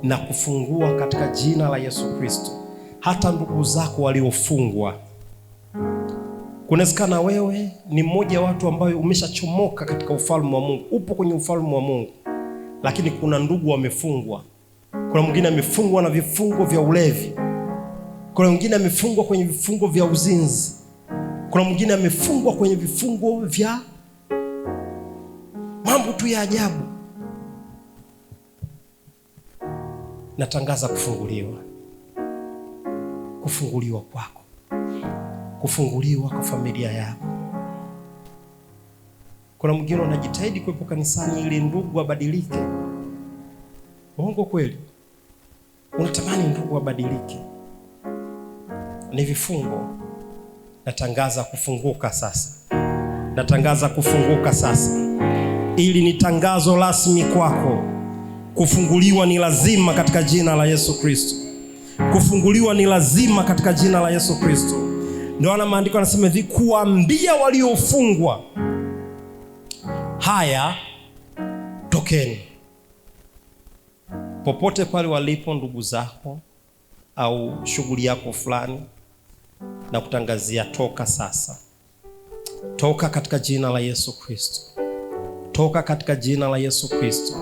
na kufungua katika jina la Yesu Kristo. Hata ndugu zako waliofungwa, kunawezekana wewe ni mmoja wa watu ambao umeshachomoka katika ufalme wa Mungu, upo kwenye ufalme wa Mungu, lakini kuna ndugu wamefungwa. Kuna mwingine amefungwa na vifungo vya ulevi, kuna mwingine amefungwa kwenye vifungo vya uzinzi, kuna mwingine amefungwa kwenye vifungo vya mambo tu ya ajabu. Natangaza kufunguliwa, kufunguliwa kwako, kufunguliwa kwa familia yako. Kuna mwingine unajitahidi kuepo kanisani ili ndugu abadilike. Uongo kweli? Unatamani ndugu abadilike. Ni vifungo. Natangaza kufunguka sasa. Natangaza kufunguka sasa. Ili ni tangazo rasmi kwako. Kufunguliwa ni lazima katika jina la Yesu Kristo. Kufunguliwa ni lazima katika jina la Yesu Kristo. Ndio maana maandiko yanasema hivi, kuambia waliofungwa, haya tokeni. Popote pale walipo ndugu zako au shughuli yako fulani, na kutangazia toka sasa. Toka katika jina la Yesu Kristo. Toka katika jina la Yesu Kristo.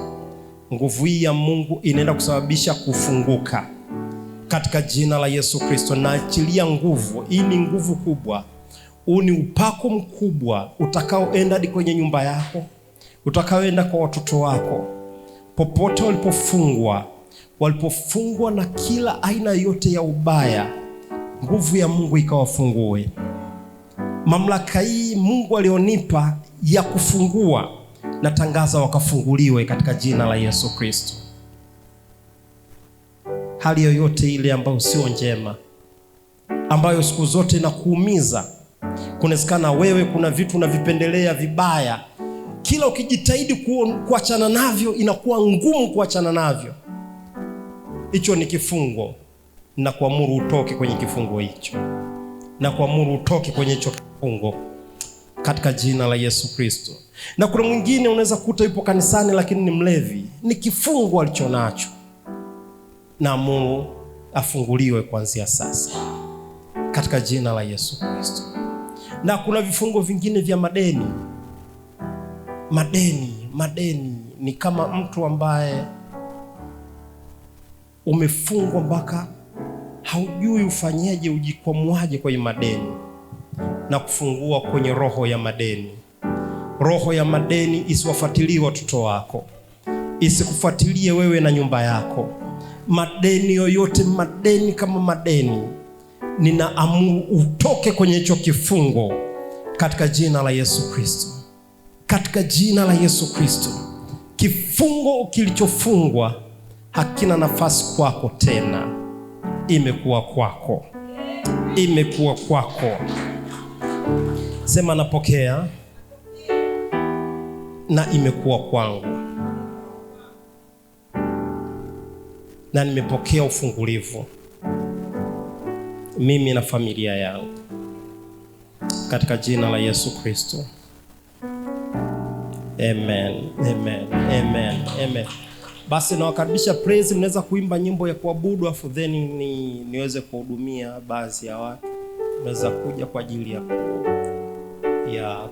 Nguvu hii ya Mungu inaenda kusababisha kufunguka katika jina la Yesu Kristo. Na achilia nguvu. Hii ni nguvu kubwa. Huu ni upako mkubwa utakaoenda hadi kwenye nyumba yako, utakaoenda kwa watoto wako. Popote walipofungwa na kila aina yote ya ubaya, nguvu ya Mungu ikawafungue. Mamlaka hii Mungu alionipa ya kufungua, natangaza wakafunguliwe katika jina la Yesu Kristo. Hali yoyote ile ambayo sio njema, ambayo siku zote inakuumiza, kunawezekana wewe kuna vitu unavipendelea vibaya, kila ukijitahidi kuachana navyo inakuwa ngumu kuachana navyo. Hicho ni kifungo, na kuamuru utoke kwenye kifungo hicho, na kuamuru utoke kwenye hicho kifungo katika jina la Yesu Kristo. Na kuna mwingine unaweza kuta yupo kanisani lakini ni mlevi, ni kifungo alichonacho, na Mungu afunguliwe kuanzia sasa katika jina la Yesu Kristo. Na kuna vifungo vingine vya madeni. Madeni ni kama mtu ambaye umefungwa mpaka haujui ufanyeje, ujikwamuaje kwenye madeni, na kufungua kwenye roho ya madeni. Roho ya madeni isiwafuatilie watoto wako, isikufuatilie wewe na nyumba yako. Madeni yoyote, madeni kama madeni, ninaamuru utoke kwenye hicho kifungo katika jina la Yesu Kristo. Katika jina la Yesu Kristo. Kifungo kilichofungwa hakina nafasi kwako tena. Imekuwa kwako. Imekuwa kwako. Sema napokea, na imekuwa kwangu. Na nimepokea ufungulivu, mimi na familia yangu, katika jina la Yesu Kristo. Amen, amen, amen, amen. Basi nawakaribisha praise, mnaweza kuimba nyimbo ya kuabudu, afu then niweze kuhudumia baadhi ya watu. Mnaweza kuja kwa ajili ya